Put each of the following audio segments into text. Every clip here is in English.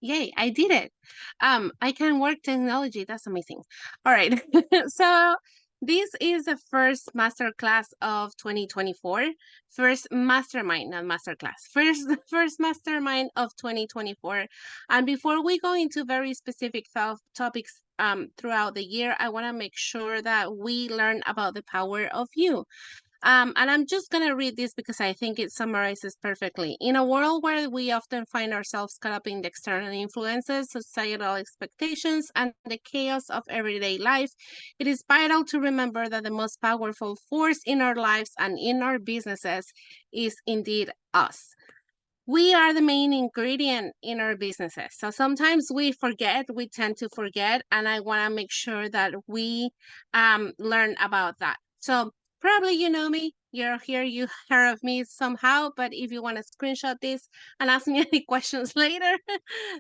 Yay, I did it. I can work technology. That's amazing. All right. So this is the first masterclass of 2024. First mastermind, not masterclass. First mastermind of 2024. And before we go into very specific topics throughout the year, I want to make sure that we learn about the power of you. And I'm just going to read this because I think it summarizes perfectly. In a world where we often find ourselves caught up in the external influences, societal expectations, and the chaos of everyday life, it is vital to remember that the most powerful force in our lives and in our businesses is indeed us. We are the main ingredient in our businesses. So sometimes we tend to forget, and I want to make sure that we learn about that. So probably you know me, you're here, you heard of me somehow, but if you want to screenshot this and ask me any questions later,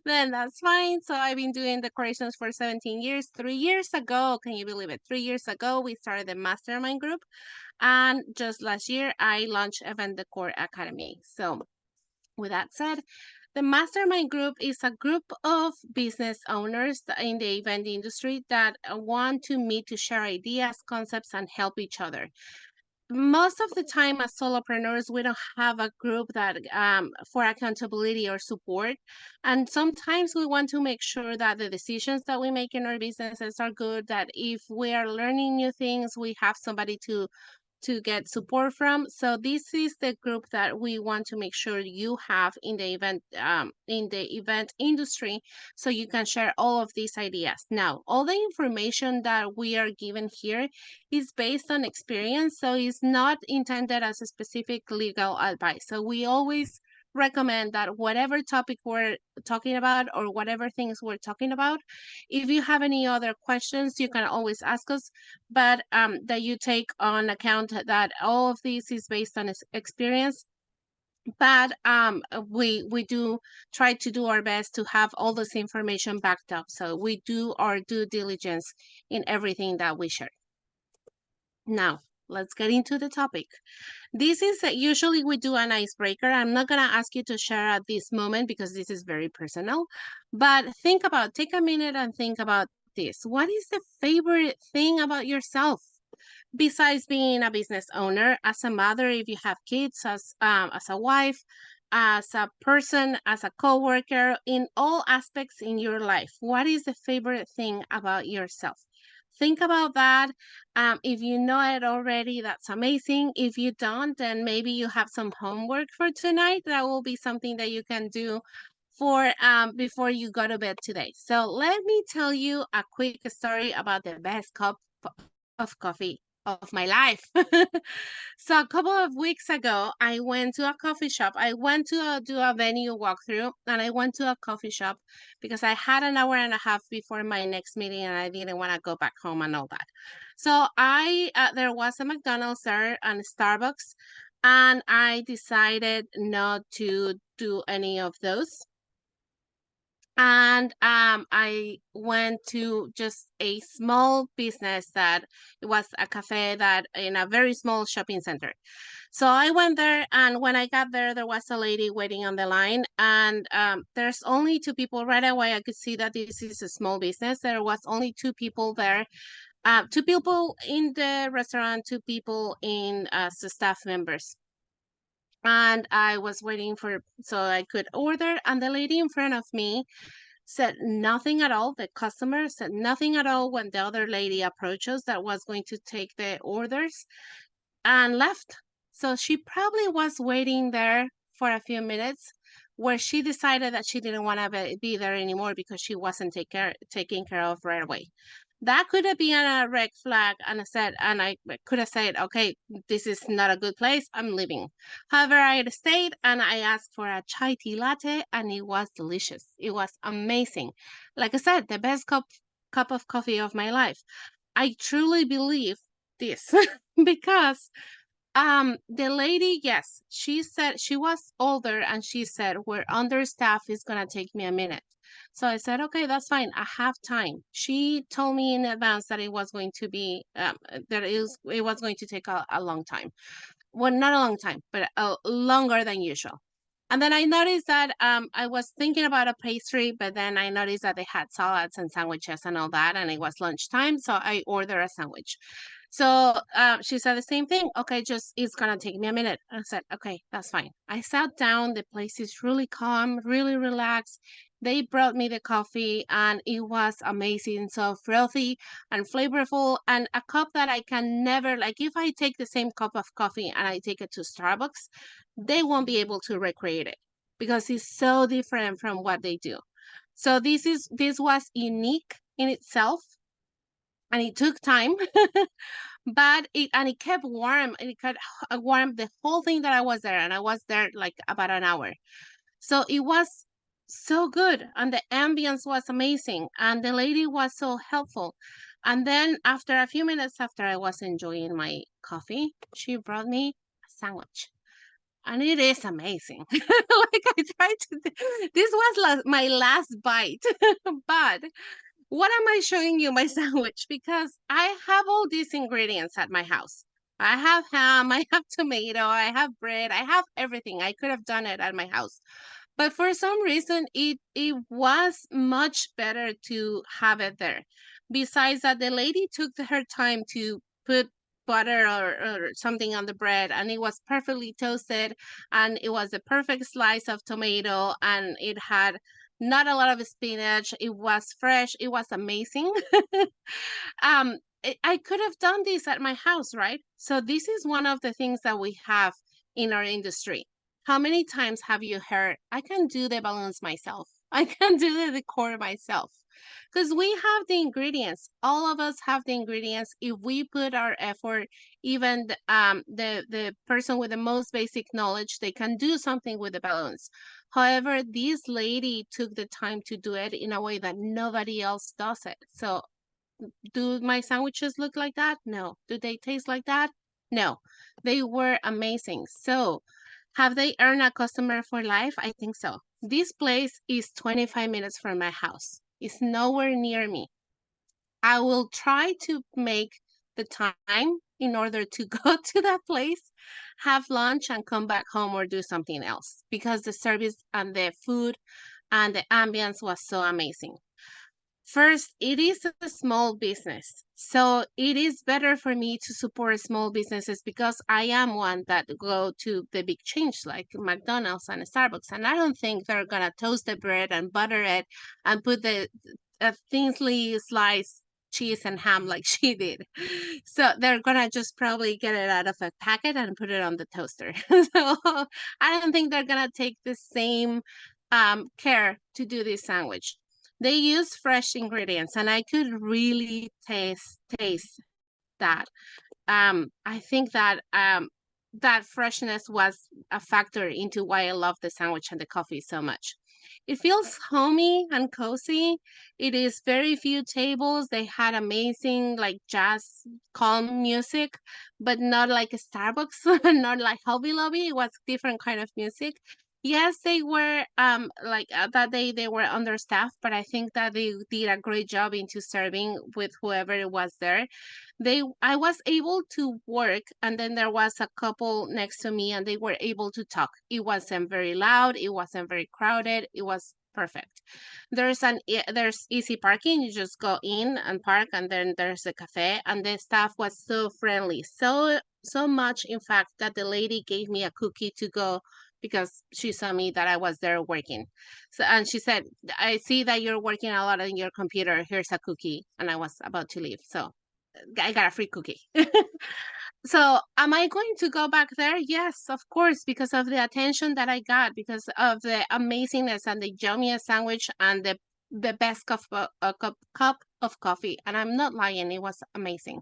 then that's fine. So I've been doing decorations for 17 years. 3 years ago, can you believe it? 3 years ago, we started the mastermind group. And just last year, I launched Event Decor Academy. So with that said, the mastermind group is a group of business owners in the event industry that want to meet to share ideas, concepts, and help each other. Most of the time, as solopreneurs, we don't have a group that for accountability or support, and sometimes we want to make sure that the decisions that we make in our businesses are good. That if we are learning new things, we have somebody to get support from. So this is the group that we want to make sure you have in the event industry, so you can share all of these ideas. Now, all the information that we are given here is based on experience, so it's not intended as a specific legal advice. So we always recommend that whatever topic we're talking about or whatever things we're talking about, if you have any other questions, you can always ask us, but that you take on account that all of this is based on experience. But we do try to do our best to have all this information backed up. So we do our due diligence in everything that we share. Now, let's get into the topic. This is usually we do an icebreaker. I'm not going to ask you to share at this moment because this is very personal, but take a minute and think about this. What is the favorite thing about yourself? Besides being a business owner, as a mother, if you have kids, as a wife, as a person, as a coworker, in all aspects in your life, what is the favorite thing about yourself? Think about that. If you know it already, that's amazing. If you don't, then maybe you have some homework for tonight. That will be something that you can do for before you go to bed today. So let me tell you a quick story about the best cup of coffee of my life. So a couple of weeks ago, I went to a coffee shop. I went to do a venue walkthrough, and I went to a coffee shop because I had an hour and a half before my next meeting, and I didn't want to go back home and all that. So I there was a McDonald's there and Starbucks, and I decided not to do any of those. And I went to just a small business that it was a cafe that in a very small shopping center. So I went there, and when I got there, there was a lady waiting on the line, and there's only two people. Right away, I could see that this is a small business. There was only two people there, two people in the restaurant, two people in as the staff members. And I was waiting for so I could order, and the lady in front of me said nothing at all. The customer said nothing at all when the other lady approached us that was going to take the orders and left. So she probably was waiting there for a few minutes where she decided that she didn't want to be there anymore because she wasn't taken care of right away. That could have been a red flag, and I could have said, okay, this is not a good place, I'm leaving. However, I stayed and I asked for a chai tea latte, and it was delicious. It was amazing. Like I said, the best cup of coffee of my life. I truly believe this because the lady, yes, she said she was older, and she said, we're understaffed, it's gonna take me a minute. So I said, okay, that's fine, I have time. She told me in advance that it was going to be it was going to take a long time. Well, not a long time, but longer than usual. And then I noticed that I was thinking about a pastry, but then I noticed that they had salads and sandwiches and all that, and it was lunchtime, so I ordered a sandwich. So she said the same thing. Okay, just it's gonna take me a minute. I said, okay, that's fine. I sat down. The place is really calm, really relaxed. They brought me the coffee, and it was amazing. So frothy and flavorful, and a cup that I can never like. If I take the same cup of coffee and I take it to Starbucks, they won't be able to recreate it because it's so different from what they do. So this was unique in itself, and it took time, but it kept warm, and it kept warm the whole thing that I was there, and I was there like about an hour. So it was so good, and the ambience was amazing, and the lady was so helpful. And then after a few minutes after I was enjoying my coffee, she brought me a sandwich, and it is amazing. Like I tried to, this was my last bite, but what am I showing you my sandwich? Because I have all these ingredients at my house. I have ham, I have tomato, I have bread, I have everything. I could have done it at my house. But for some reason, it was much better to have it there. Besides that, the lady took her time to put butter or something on the bread, and it was perfectly toasted, and it was a perfect slice of tomato, and it had not a lot of spinach. It was fresh. It was amazing. I could have done this at my house, right? So this is one of the things that we have in our industry. How many times have you heard, I can do the balloons myself? I can do the decor myself. Because we have the ingredients. All of us have the ingredients. If we put our effort, even the person with the most basic knowledge, they can do something with the balloons. However, this lady took the time to do it in a way that nobody else does it. So do my sandwiches look like that? No. Do they taste like that? No. They were amazing. So, have they earned a customer for life? I think so. This place is 25 minutes from my house. It's nowhere near me. I will try to make the time in order to go to that place, have lunch, and come back home or do something else because the service and the food and the ambience was so amazing. First, it is a small business. So it is better for me to support small businesses because I am one that go to the big chains like McDonald's and Starbucks. And I don't think they're going to toast the bread and butter it and put the thinly sliced cheese and ham like she did. So they're going to just probably get it out of a packet and put it on the toaster. So I don't think they're going to take the same care to do this sandwich. They use fresh ingredients, and I could really taste that. I think that that freshness was a factor into why I love the sandwich and the coffee so much. It feels homey and cozy. It is very few tables. They had amazing like jazz calm music, but not like a Starbucks, not like Hobby Lobby. It was different kind of music. Yes, they were like that day they were understaffed, but I think that they did a great job into serving with whoever was there. I was able to work, and then there was a couple next to me, and they were able to talk. It wasn't very loud, it wasn't very crowded, it was perfect. There's easy parking. You just go in and park, and then there's a cafe, and the staff was so friendly, so much in fact that the lady gave me a cookie to go because she saw me that I was there working. So, and she said, I see that you're working a lot on your computer, here's a cookie. And I was about to leave, so I got a free cookie. So, am I going to go back there? Yes, of course, because of the attention that I got, because of the amazingness and the yummiest sandwich and the best cup of coffee. And I'm not lying, it was amazing.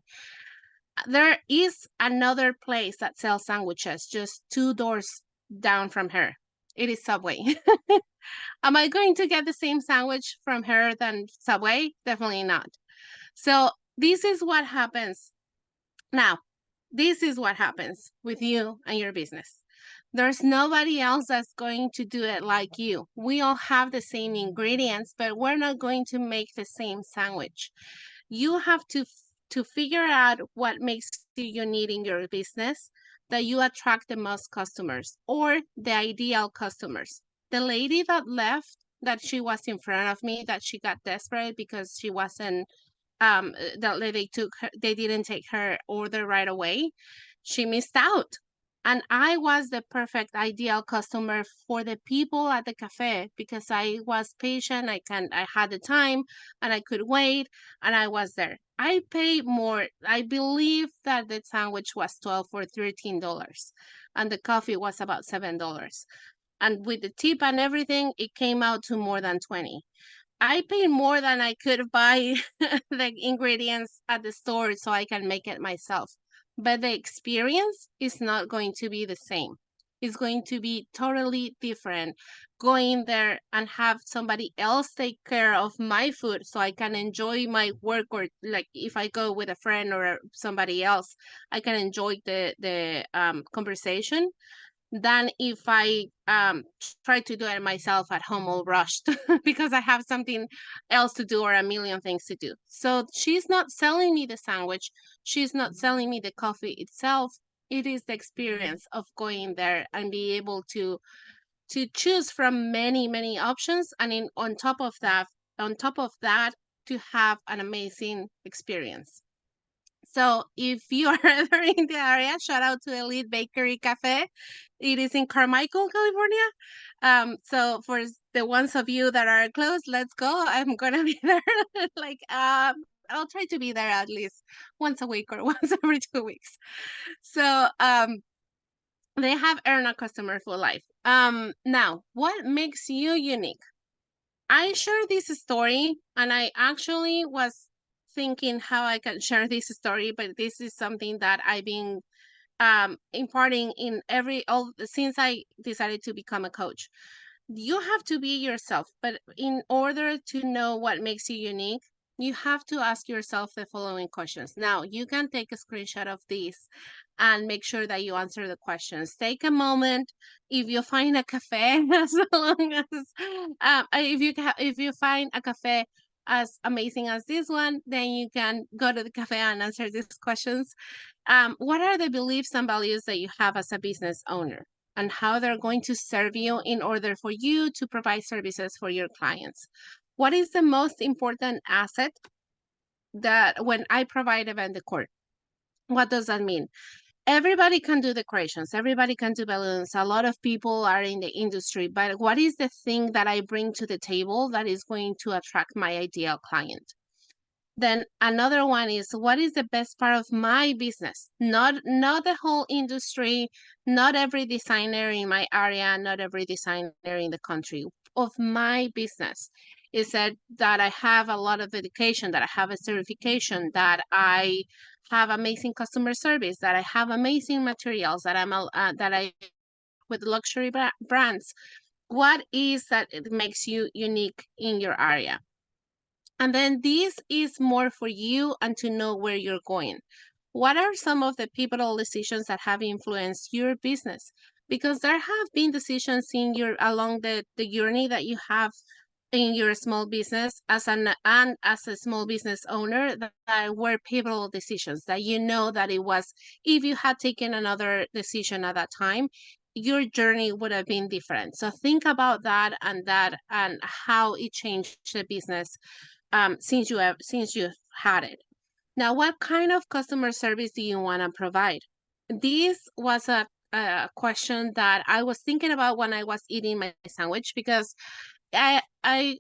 There is another place that sells sandwiches just 2 doors down from her. It is Subway. Am I going to get the same sandwich from her than Subway? Definitely not. So, this is what happens now. This is what happens with you and your business. There's nobody else that's going to do it like you. We all have the same ingredients, but we're not going to make the same sandwich. You have to figure out what makes you unique in your business, that you attract the most customers or the ideal customers. The lady that left, that she was in front of me, that she got desperate because she wasn't that they didn't take her order right away, she missed out. And I was the perfect ideal customer for the people at the cafe because I was patient, I had the time and I could wait, and I was there. I paid more. I believe that the sandwich was 12 or $13 and the coffee was about $7. And with the tip and everything, it came out to more than 20. I paid more than I could buy the ingredients at the store so I can make it myself. But the experience is not going to be the same. It's going to be totally different. Going there and have somebody else take care of my food so I can enjoy my work, or like if I go with a friend or somebody else, I can enjoy the conversation than if I try to do it myself at home all rushed because I have something else to do or a million things to do. So she's not selling me the sandwich. She's not selling me the coffee itself. It is the experience of going there and be able to choose from many, many options. And on top of that, to have an amazing experience. So if you are ever in the area, shout out to Elite Bakery Cafe. It is in Carmichael, California. So for the ones of you that are close, let's go. I'm gonna be there. I'll try to be there at least once a week or once every 2 weeks. So they have earned a customer for life. Now, what makes you unique? I share this story, and I actually was thinking how I can share this story, but this is something that I've been imparting in all since I decided to become a coach. You have to be yourself, but in order to know what makes you unique, you have to ask yourself the following questions. Now, you can take a screenshot of this and make sure that you answer the questions. Take a moment. If you find a cafe, as long as if you find a cafe as amazing as this one, then you can go to the cafe and answer these questions. What are the beliefs and values that you have as a business owner, and how they're going to serve you in order for you to provide services for your clients? What is the most important asset that when I provide event decor? What does that mean? Everybody can do decorations, everybody can do balloons. A lot of people are in the industry, but what is the thing that I bring to the table that is going to attract my ideal client? Then another one is, what is the best part of my business? Not the whole industry, not every designer in my area, not every designer in the country. Of my business is that I have a lot of education, that I have a certification, that I have amazing customer service, that I have amazing materials, that I with luxury brands. What is that it makes you unique in your area? And then this is more for you and to know where you're going. What are some of the pivotal decisions that have influenced your business? Because there have been decisions in your along the journey that you have in your small business and as a small business owner that were pivotal decisions that you know that it was, if you had taken another decision at that time, your journey would have been different. So think about that and how it changed the business since you've had it. Now, what kind of customer service do you want to provide? This was a question that I was thinking about when I was eating my sandwich, because I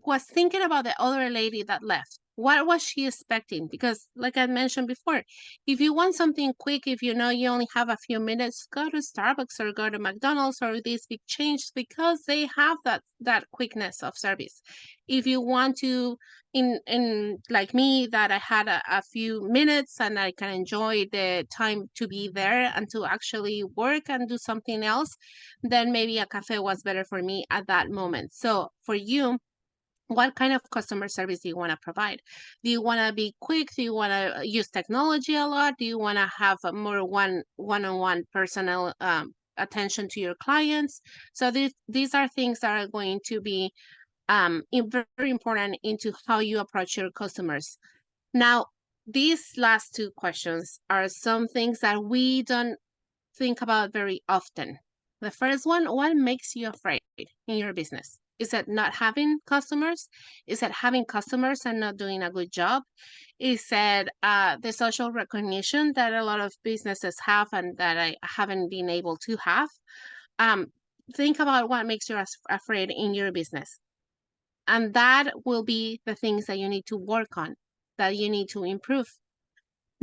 was thinking about the other lady that left. What was she expecting? Because, like I mentioned before, if you want something quick, if you know you only have a few minutes, go to Starbucks or go to McDonald's or these big chains, because they have that quickness of service. If you want to, in like me, that I had a few minutes and I can enjoy the time to be there and to actually work and do something else, then maybe a cafe was better for me at that moment. So for you, what kind of customer service do you want to provide? Do you want to be quick? Do you want to use technology a lot? Do you want to have a more one-on-one personal attention to your clients? So these are things that are going to be very important into how you approach your customers. Now, these last two questions are some things that we don't think about very often. The first one, what makes you afraid in your business? Is it not having customers? Is it having customers and not doing a good job? Is it the social recognition that a lot of businesses have and that I haven't been able to have? Um, think about what makes you afraid in your business. And that will be the things that you need to work on, that you need to improve.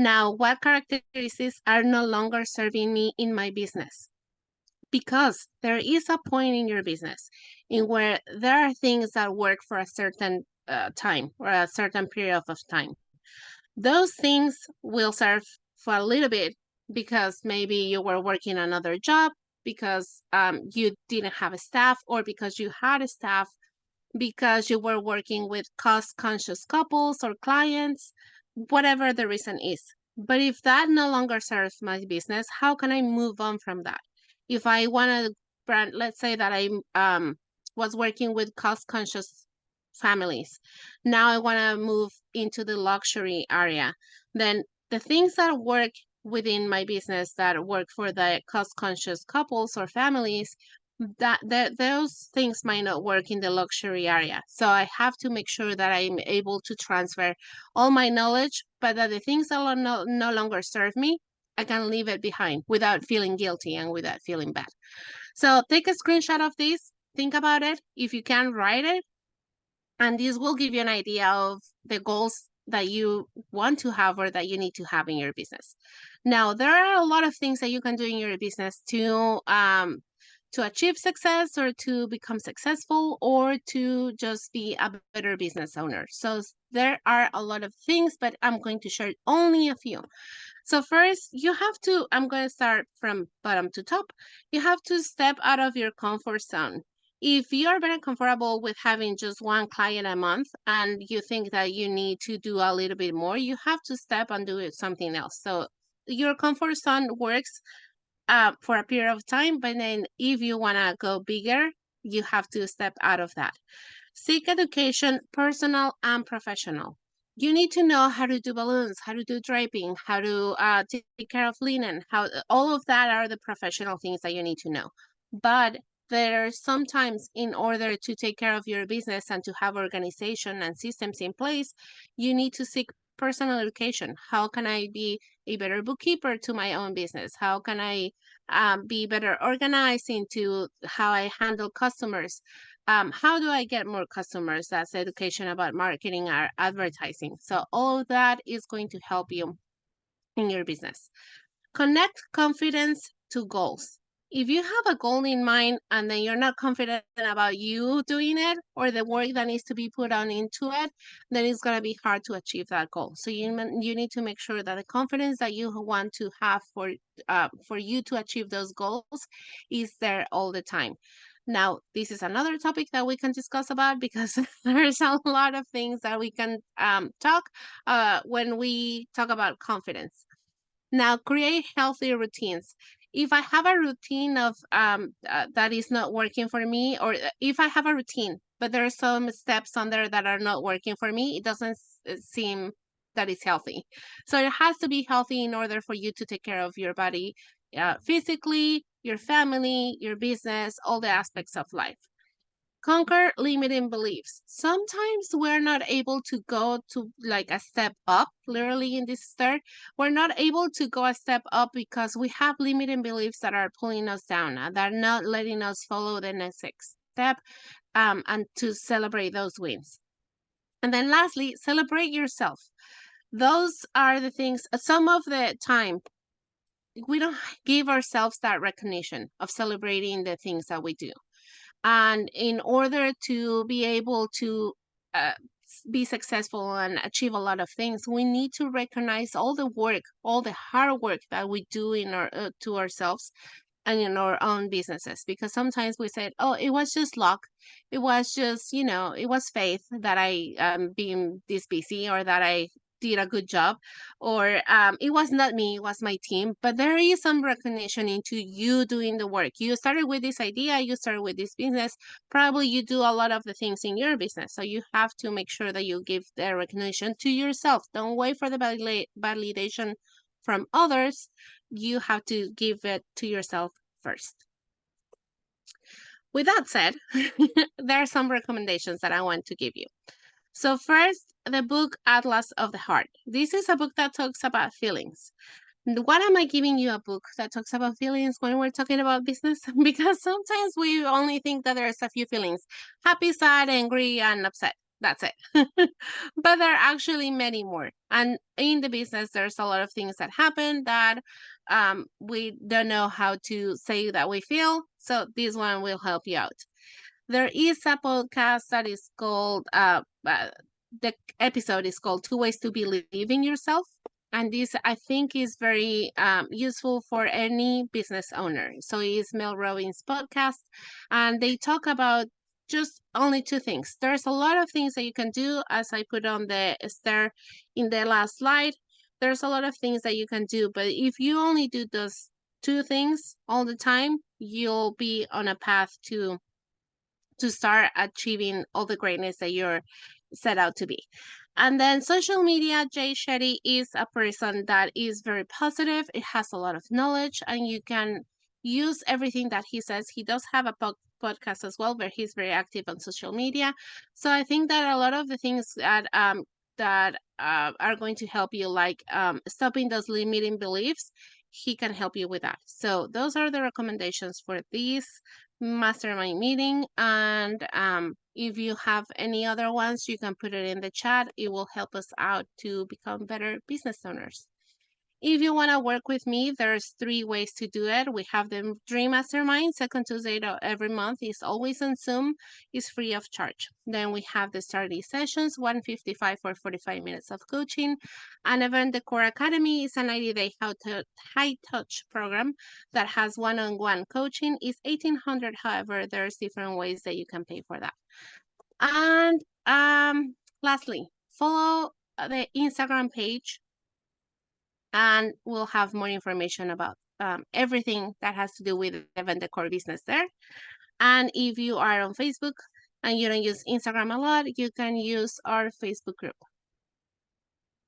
Now, what characteristics are no longer serving me in my business? Because there is a point in your business in where there are things that work for a certain time or a certain period of time. Those things will serve for a little bit because maybe you were working another job, because you didn't have a staff, or because you had a staff, because you were working with cost conscious couples or clients, whatever the reason is. But if that no longer serves my business, how can I move on from that? If I want to brand, let's say that I was working with cost conscious families. Now I want to move into the luxury area. Then the things that work within my business that work for the cost conscious couples or families, that those things might not work in the luxury area. So I have to make sure that I'm able to transfer all my knowledge, but that the things that no longer serve me, I can leave it behind without feeling guilty and without feeling bad. So take a screenshot of this, think about it. If you can, write it, and this will give you an idea of the goals that you want to have or that you need to have in your business. Now, there are a lot of things that you can do in your business to achieve success or to become successful or to just be a better business owner. So there are a lot of things, but I'm going to share only a few. So first, you have to, I'm going to start from bottom to top. You have to step out of your comfort zone. If you are very comfortable with having just one client a month and you think that you need to do a little bit more, you have to step and do something else. So your comfort zone works for a period of time, but then if you want to go bigger, you have to step out of that. Seek education, personal and professional. You need to know how to do balloons, how to do draping, how to take care of linen, how all of that are the professional things that you need to know. But there are sometimes, in order to take care of your business and to have organization and systems in place, you need to seek personal education. How can I be a better bookkeeper to my own business? How can I be better organized into how I handle customers? How do I get more customers? That's education about marketing or advertising. So all of that is going to help you in your business. Connect confidence to goals. If you have a goal in mind and then you're not confident about you doing it or the work that needs to be put on into it, then it's going to be hard to achieve that goal. So you need to make sure that the confidence that you want to have for you to achieve those goals is there all the time. Now, this is another topic that we can discuss about because there's a lot of things that we can talk when we talk about confidence. Now, create healthy routines. If I have a routine of that is not working for me, or if I have a routine, but there are some steps on there that are not working for me, it doesn't seem that it's healthy. So it has to be healthy in order for you to take care of your body physically, your family, your business, all the aspects of life. Conquer limiting beliefs. Sometimes we're not able to go to like a step up, literally in this start. We're not able to go a step up because we have limiting beliefs that are pulling us down, that are not letting us follow the next step, and to celebrate those wins. And then lastly, celebrate yourself. Those are the things, some of the time, we don't give ourselves that recognition of celebrating the things that we do. And in order to be able to be successful and achieve a lot of things, we need to recognize all the work, all the hard work that we do in our to ourselves and in our own businesses. Because sometimes we said, "Oh, it was just luck. It was just, it was faith that I being this busy or that I did a good job, or it was not me, it was my team." But there is some recognition into you doing the work. You started with this idea, you started with this business. Probably you do a lot of the things in your business, so you have to make sure that you give the recognition to yourself. Don't wait for the validation from others. you have to give it to yourself first. With that said, there are some recommendations that I want to give you. So first, the book Atlas of the Heart. This is a book that talks about feelings. Why am I giving you a book that talks about feelings when we're talking about business? Because sometimes we only think that there's a few feelings: happy, sad, angry, and upset. That's it. But there are actually many more. And in the business, there's a lot of things that happen that we don't know how to say that we feel. So this one will help you out. There is a podcast that is called, the episode is called Two Ways to Believe in Yourself. And this, I think, is very useful for any business owner. So it's Mel Robbins' podcast, and they talk about just only two things. There's a lot of things that you can do, as I put on the star in the last slide. There's a lot of things that you can do, but if you only do those two things all the time, you'll be on a path to start achieving all the greatness that you're set out to be. And then social media, Jay Shetty is a person that is very positive. It has a lot of knowledge, and you can use everything that he says. He does have a podcast as well, but he's very active on social media. So I think that a lot of the things that are going to help you, like stopping those limiting beliefs, he can help you with that. So those are the recommendations for this mastermind meeting. And if you have any other ones, you can put it in the chat. It will help us out to become better business owners. If you want to work with me, there's 3 ways to do it. We have the Dream Mastermind, second Tuesday of every month. It's always on Zoom. It's free of charge. Then we have the study sessions, 155 for 45 minutes of coaching. And even the Core Academy is a 90-day high touch program that has one-on-one coaching. It's $1,800. However, there's different ways that you can pay for that. And lastly, follow the Instagram page, and we'll have more information about everything that has to do with event decor business there. And if you are on Facebook and you don't use Instagram a lot, you can use our Facebook group.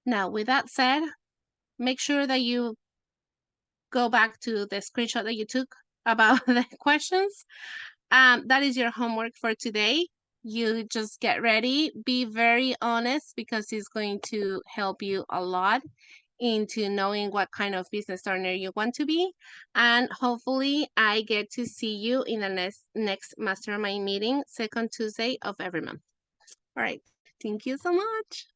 Now, with that said, make sure that you go back to the screenshot that you took about the questions. That is your homework for today. You just get ready, be very honest, because it's going to help you a lot into knowing what kind of business owner you want to be. And hopefully I get to see you in the next mastermind meeting, second Tuesday of every month. All right. Thank you so much.